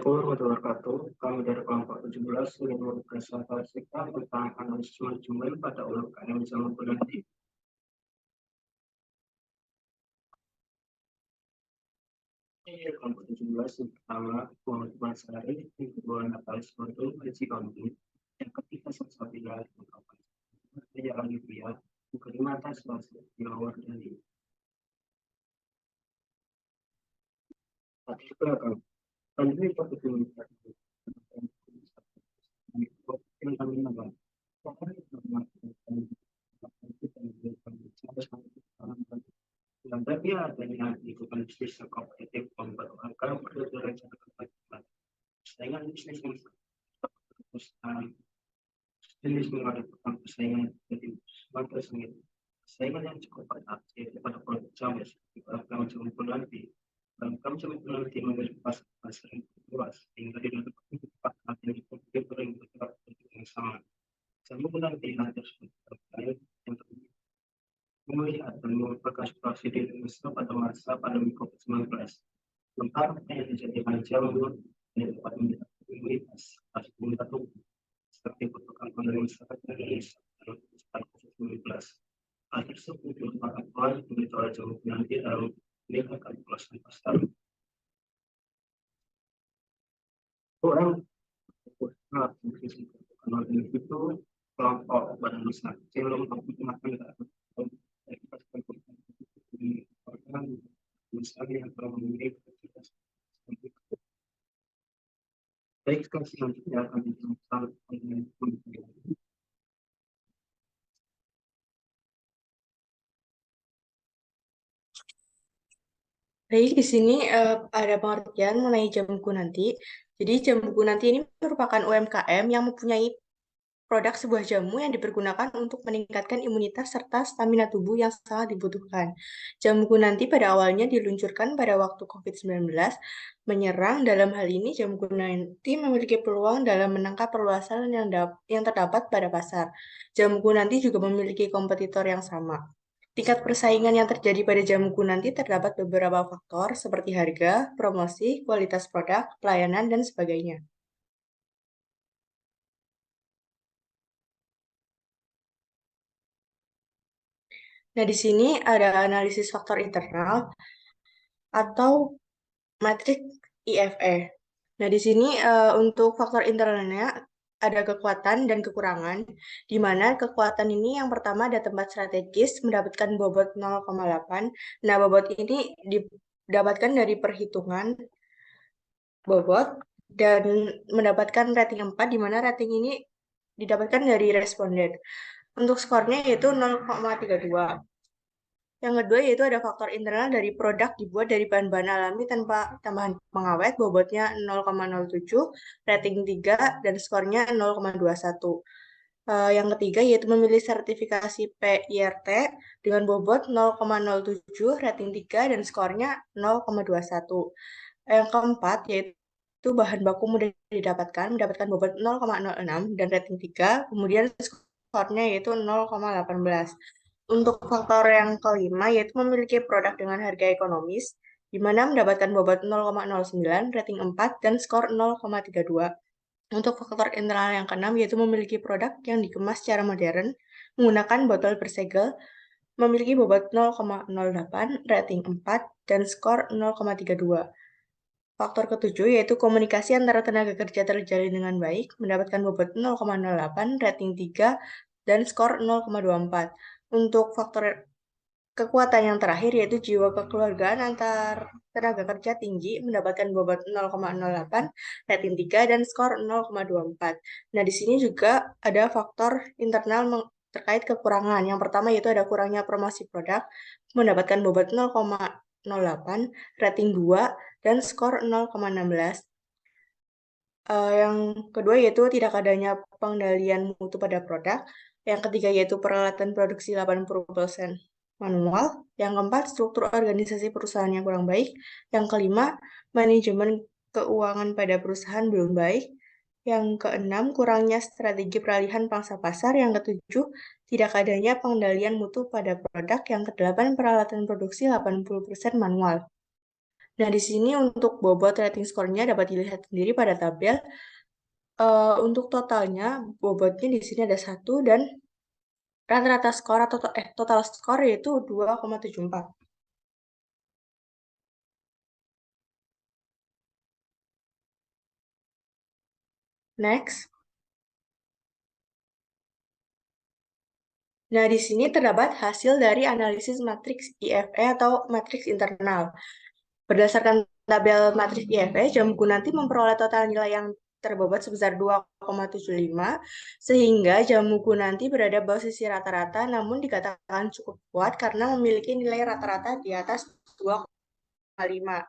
Assalamualaikum warahmatullahi wabarakatuh. Kami dari kelompok 17 ingin mempresentasikan tentang analisis manajemen pada UMKM zaman nanti. Kelompok 17 yang pertama Muhammad Basari, yang kedua Natalis Foto, Haji Kambi, yang ketiga Salsabila, yang Alivia, yang kelima Taswas, Yawar Dali. Tadi belakang, ini foto yang kami nampak. Dan tapi adanya lingkungan bisnis yang kompetitif membuat angka berdasarkan kepentingan. Persaingan bisnis yang jenis mengadakan persaingan jadi sebagai sengit. Persaingan yang cukup ketat yaitu pada produk jamu seperti program jamu nanti. Program jamu nanti memiliki pasar yang luas sehingga tidak dapat dapatkan dari kompetitor yang bergerak yang sama. Jamu nanti tersebut terkait untuk melihat dan merupakan situasi di Indonesia pada masa pandemi COVID-19. Sementara yang dijadikan jamu yang dapat menjadi imunitas harus membantu seperti pertukaran ekonomi masyarakat Indonesia dalam COVID-19. Hal tersebut merupakan peran pemerintahan jamu nanti dalam meningkatkan pelaksanaan pasar. Orang itu kelompok badan usaha kecil menggunakan misalnya yang telah memiliki baik selanjutnya akan dijelaskan dengan Baik, di sini ada pengertian mengenai jam buku nanti. Jadi jam buku nanti ini merupakan UMKM yang mempunyai produk sebuah jamu yang dipergunakan untuk meningkatkan imunitas serta stamina tubuh yang sangat dibutuhkan. Jam buku nanti pada awalnya diluncurkan pada waktu COVID-19 menyerang. Dalam hal ini, jam buku nanti memiliki peluang dalam menangkap perluasan yang terdapat pada pasar. Jam buku nanti juga memiliki kompetitor yang sama. Tingkat persaingan yang terjadi pada jam buku nanti terdapat beberapa faktor seperti harga, promosi, kualitas produk, pelayanan, dan sebagainya. Nah, di sini ada analisis faktor internal atau matrik IFE. Nah, di sini untuk faktor internalnya ada kekuatan dan kekurangan, di mana kekuatan ini yang pertama ada tempat strategis mendapatkan bobot 0,8. Nah, bobot ini didapatkan dari perhitungan bobot dan mendapatkan rating 4, di mana rating ini didapatkan dari responden. Untuk skornya yaitu 0,32. Yang kedua yaitu ada faktor internal dari produk dibuat dari bahan-bahan alami tanpa tambahan pengawet, bobotnya 0,07, rating 3, dan skornya 0,21. Yang ketiga yaitu memilih sertifikasi PIRT dengan bobot 0,07, rating 3, dan skornya 0,21. Yang keempat yaitu bahan baku mudah mendapatkan bobot 0,06 dan rating 3, kemudian skornya yaitu 0,18. Untuk faktor yang kelima yaitu memiliki produk dengan harga ekonomis, di mana mendapatkan bobot 0,09, rating 4, dan skor 0,32. Untuk faktor internal yang keenam yaitu memiliki produk yang dikemas secara modern, menggunakan botol bersegel, memiliki bobot 0,08, rating 4, dan skor 0,32. Faktor ketujuh yaitu komunikasi antara tenaga kerja terjalin dengan baik, mendapatkan bobot 0,08, rating 3, dan skor 0,24. Untuk faktor kekuatan yang terakhir yaitu jiwa kekeluargaan antar tenaga kerja tinggi, mendapatkan bobot 0,08, rating 3, dan skor 0,24. Nah, di sini juga ada faktor internal terkait kekurangan. Yang pertama yaitu ada kurangnya promosi produk, mendapatkan bobot 0,08, rating 2, dan skor 0,16. Yang kedua yaitu tidak adanya pengendalian mutu pada produk. Yang ketiga yaitu peralatan produksi 80% manual. Yang keempat, struktur organisasi perusahaan yang kurang baik. Yang kelima, manajemen keuangan pada perusahaan belum baik. Yang keenam, kurangnya strategi peralihan pangsa pasar. Yang ketujuh, tidak adanya pengendalian mutu pada produk. Yang kedelapan, peralatan produksi 80% manual. Nah, di sini untuk bobot rating skornya dapat dilihat sendiri pada tabel. Untuk totalnya, bobotnya di sini ada 1 dan rata-rata skor atau total skor yaitu 2,74. Next. Nah, di sini terdapat hasil dari analisis matriks IFE atau matriks internal. Berdasarkan tabel matriks IFE, Jambu nanti memperoleh total nilai yang terbobot sebesar 2,75, sehingga Jamuku nanti berada bawah sisi rata-rata, namun dikatakan cukup kuat karena memiliki nilai rata-rata di atas 2,5.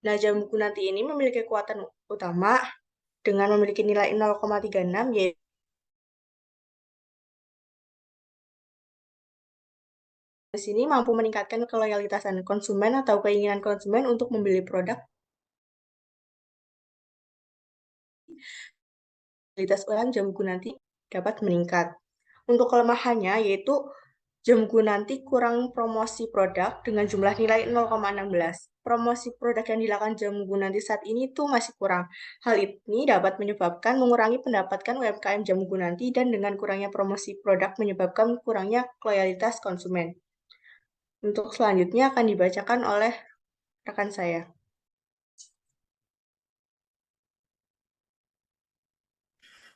Nah, Jamuku nanti ini memiliki kekuatan utama dengan memiliki nilai 0,36, yaitu di sini mampu meningkatkan keloyalitasan konsumen atau keinginan konsumen untuk membeli produk. Kualitas ulang Jamgu nanti dapat meningkat. Untuk kelemahannya yaitu Jamgu nanti kurang promosi produk dengan jumlah nilai 0,16. Promosi produk yang dilakukan Jamgu nanti saat ini tuh masih kurang. Hal ini dapat menyebabkan mengurangi pendapatan UMKM Jamgu nanti dan dengan kurangnya promosi produk menyebabkan kurangnya loyalitas konsumen. Untuk selanjutnya akan dibacakan oleh rekan saya.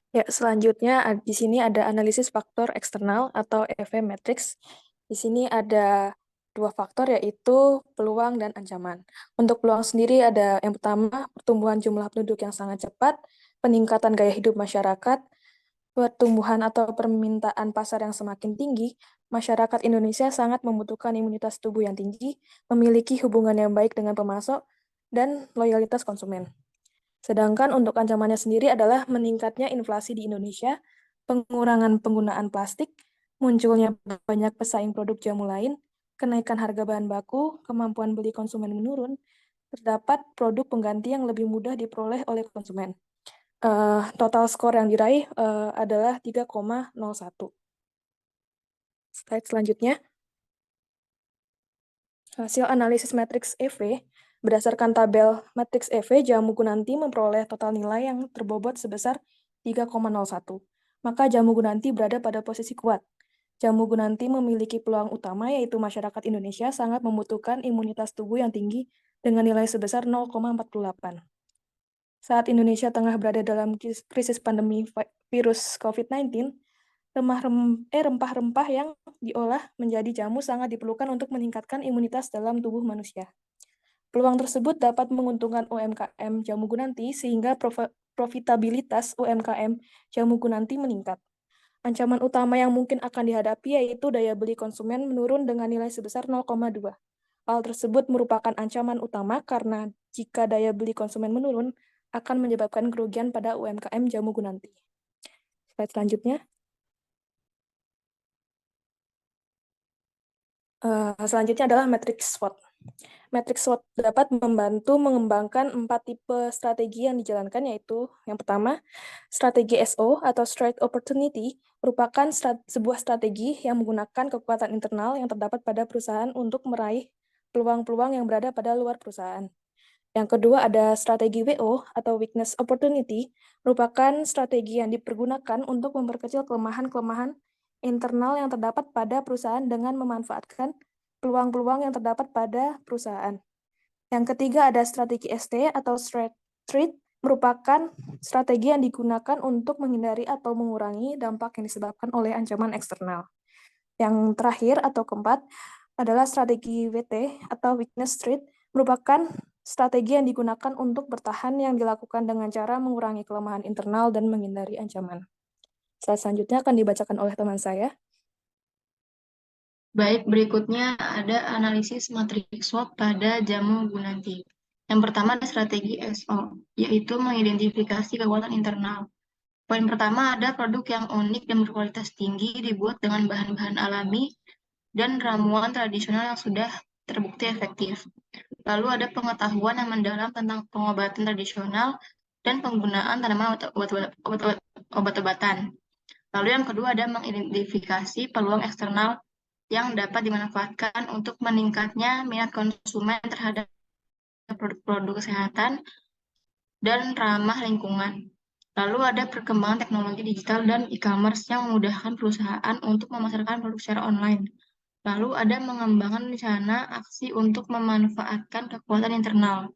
Ya, selanjutnya di sini ada analisis faktor eksternal atau EV matrix. Di sini ada dua faktor yaitu peluang dan ancaman. Untuk peluang sendiri ada yang pertama pertumbuhan jumlah penduduk yang sangat cepat, peningkatan gaya hidup masyarakat, pertumbuhan atau permintaan pasar yang semakin tinggi. Masyarakat Indonesia sangat membutuhkan imunitas tubuh yang tinggi, memiliki hubungan yang baik dengan pemasok, dan loyalitas konsumen. Sedangkan untuk ancamannya sendiri adalah meningkatnya inflasi di Indonesia, pengurangan penggunaan plastik, munculnya banyak pesaing produk jamu lain, kenaikan harga bahan baku, kemampuan beli konsumen menurun, terdapat produk pengganti yang lebih mudah diperoleh oleh konsumen. Total skor yang diraih adalah 3,01. Slide selanjutnya. Hasil analisis matriks EV, berdasarkan tabel matriks EV, Jamu Gunanti memperoleh total nilai yang terbobot sebesar 3,01. Maka Jamu Gunanti berada pada posisi kuat. Jamu Gunanti memiliki peluang utama yaitu masyarakat Indonesia sangat membutuhkan imunitas tubuh yang tinggi dengan nilai sebesar 0,48. Saat Indonesia tengah berada dalam krisis pandemi virus COVID-19, rempah-rempah yang diolah menjadi jamu sangat diperlukan untuk meningkatkan imunitas dalam tubuh manusia. Peluang tersebut dapat menguntungkan UMKM Jamu Gunanti sehingga profitabilitas UMKM Jamu Gunanti meningkat. Ancaman utama yang mungkin akan dihadapi yaitu daya beli konsumen menurun dengan nilai sebesar 0,2. Hal tersebut merupakan ancaman utama karena jika daya beli konsumen menurun, akan menyebabkan kerugian pada UMKM Jamu Gunanti. Slide selanjutnya. Selanjutnya adalah matriks SWOT. Matriks SWOT dapat membantu mengembangkan 4 tipe strategi yang dijalankan, yaitu yang pertama, strategi SO atau Strike Opportunity merupakan sebuah strategi yang menggunakan kekuatan internal yang terdapat pada perusahaan untuk meraih peluang-peluang yang berada pada luar perusahaan. Yang kedua ada strategi WO atau Weakness Opportunity, merupakan strategi yang dipergunakan untuk memperkecil kelemahan-kelemahan internal yang terdapat pada perusahaan dengan memanfaatkan peluang-peluang yang terdapat pada perusahaan. Yang ketiga ada strategi ST atau Straight Trade, merupakan strategi yang digunakan untuk menghindari atau mengurangi dampak yang disebabkan oleh ancaman eksternal. Yang terakhir atau keempat adalah strategi WT atau Weakness Trade, merupakan strategi yang digunakan untuk bertahan yang dilakukan dengan cara mengurangi kelemahan internal dan menghindari ancaman. Slide selanjutnya akan dibacakan oleh teman saya. Baik, berikutnya ada analisis matriks SWOT pada Jamu Gunanti. Yang pertama ada strategi SO, yaitu mengidentifikasi kekuatan internal. Poin pertama ada produk yang unik dan berkualitas tinggi dibuat dengan bahan-bahan alami dan ramuan tradisional yang sudah terbukti efektif. Lalu ada pengetahuan yang mendalam tentang pengobatan tradisional dan penggunaan tanaman obat-obatan. Lalu yang kedua ada mengidentifikasi peluang eksternal yang dapat dimanfaatkan untuk meningkatnya minat konsumen terhadap produk-produk kesehatan dan ramah lingkungan. Lalu ada perkembangan teknologi digital dan e-commerce yang memudahkan perusahaan untuk memasarkan produk secara online. Lalu ada mengembangkan rencana aksi untuk memanfaatkan kekuatan internal,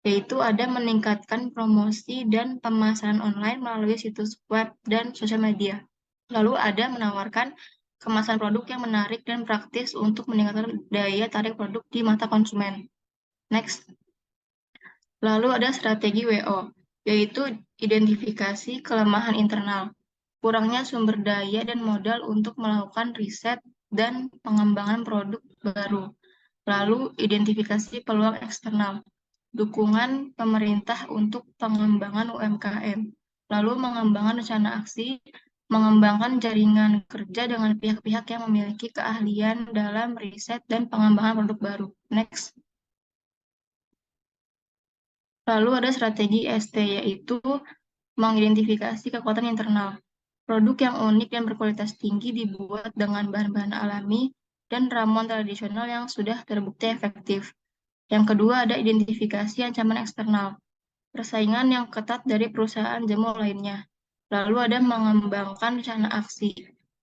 yaitu ada meningkatkan promosi dan pemasaran online melalui situs web dan sosial media. Lalu ada menawarkan kemasan produk yang menarik dan praktis untuk meningkatkan daya tarik produk di mata konsumen. Next. Lalu ada strategi WO, yaitu identifikasi kelemahan internal, kurangnya sumber daya dan modal untuk melakukan riset dan pengembangan produk baru. Lalu identifikasi peluang eksternal, dukungan pemerintah untuk pengembangan UMKM. Lalu mengembangkan rencana aksi, mengembangkan jaringan kerja dengan pihak-pihak yang memiliki keahlian dalam riset dan pengembangan produk baru. Next. Lalu ada strategi ST, yaitu mengidentifikasi kekuatan internal. Produk yang unik dan berkualitas tinggi dibuat dengan bahan-bahan alami dan ramuan tradisional yang sudah terbukti efektif. Yang kedua ada identifikasi ancaman eksternal, persaingan yang ketat dari perusahaan jamu lainnya. Lalu ada mengembangkan rencana aksi,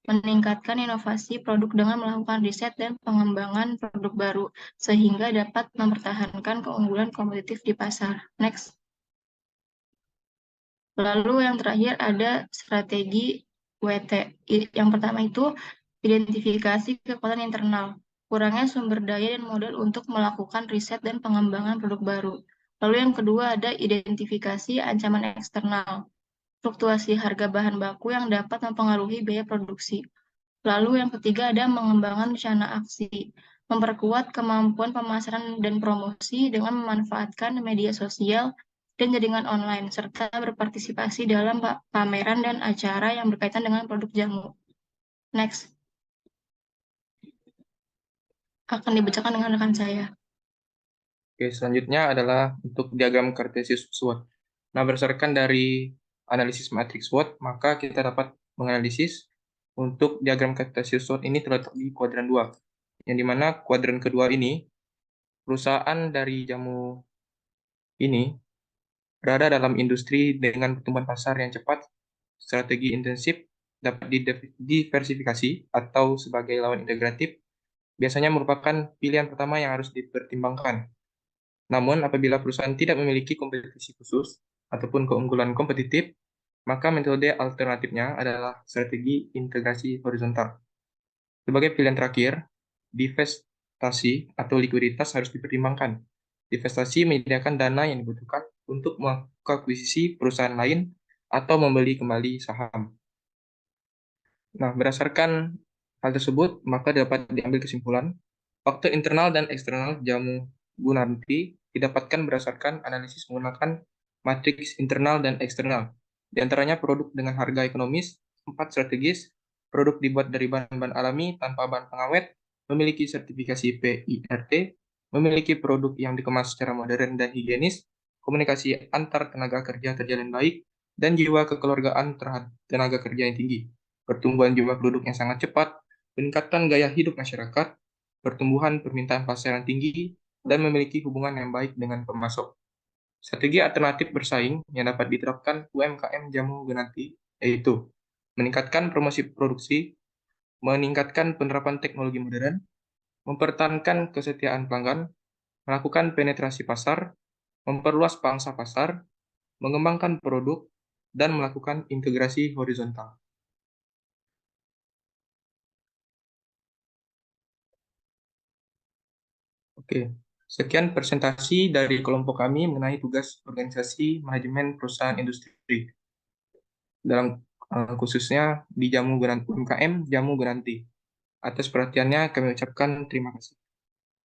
meningkatkan inovasi produk dengan melakukan riset dan pengembangan produk baru, sehingga dapat mempertahankan keunggulan kompetitif di pasar. Next. Lalu yang terakhir ada strategi WT. Yang pertama itu identifikasi kekuatan internal, kurangnya sumber daya dan modal untuk melakukan riset dan pengembangan produk baru. Lalu yang kedua ada identifikasi ancaman eksternal, fluktuasi harga bahan baku yang dapat mempengaruhi biaya produksi. Lalu yang ketiga ada mengembangkan rencana aksi, memperkuat kemampuan pemasaran dan promosi dengan memanfaatkan media sosial dan jaringan online, serta berpartisipasi dalam pameran dan acara yang berkaitan dengan produk jamu. Next. Akan dibacakan dengan rekan saya. Oke, selanjutnya adalah untuk diagram kartesius SWOT. Nah, berdasarkan dari analisis matriks SWOT, maka kita dapat menganalisis untuk diagram kartesius SWOT ini terletak di kuadran 2, yang dimana kuadran kedua ini, perusahaan dari jamu ini berada dalam industri dengan pertumbuhan pasar yang cepat, strategi intensif, dapat diversifikasi atau sebagai lawan integratif, biasanya merupakan pilihan pertama yang harus dipertimbangkan. Namun, apabila perusahaan tidak memiliki kompetisi khusus ataupun keunggulan kompetitif, maka metode alternatifnya adalah strategi integrasi horizontal. Sebagai pilihan terakhir, divestasi atau likuiditas harus dipertimbangkan. Divestasi menyediakan dana yang dibutuhkan untuk mengakuisisi perusahaan lain atau membeli kembali saham. Nah, berdasarkan hal tersebut, maka dapat diambil kesimpulan, faktor internal dan eksternal jamu Gunanti didapatkan berdasarkan analisis menggunakan matriks internal dan eksternal. Di antaranya produk dengan harga ekonomis, 4 strategis, produk dibuat dari bahan-bahan alami tanpa bahan pengawet, memiliki sertifikasi PIRT, memiliki produk yang dikemas secara modern dan higienis, komunikasi antar tenaga kerja terjalin baik, dan jiwa kekeluargaan terhadap tenaga kerja yang tinggi, pertumbuhan jumlah penduduk yang sangat cepat, peningkatan gaya hidup masyarakat, pertumbuhan permintaan pasar yang tinggi, dan memiliki hubungan yang baik dengan pemasok. Strategi alternatif bersaing yang dapat diterapkan UMKM jamu Gunanti yaitu meningkatkan promosi produksi, meningkatkan penerapan teknologi modern, mempertahankan kesetiaan pelanggan, melakukan penetrasi pasar, memperluas pangsa pasar, mengembangkan produk, dan melakukan integrasi horizontal. Oke. Sekian presentasi dari kelompok kami mengenai tugas organisasi manajemen perusahaan industri. Dalam khususnya di UMKM Jamu Gunanti. Atas perhatiannya kami ucapkan terima kasih.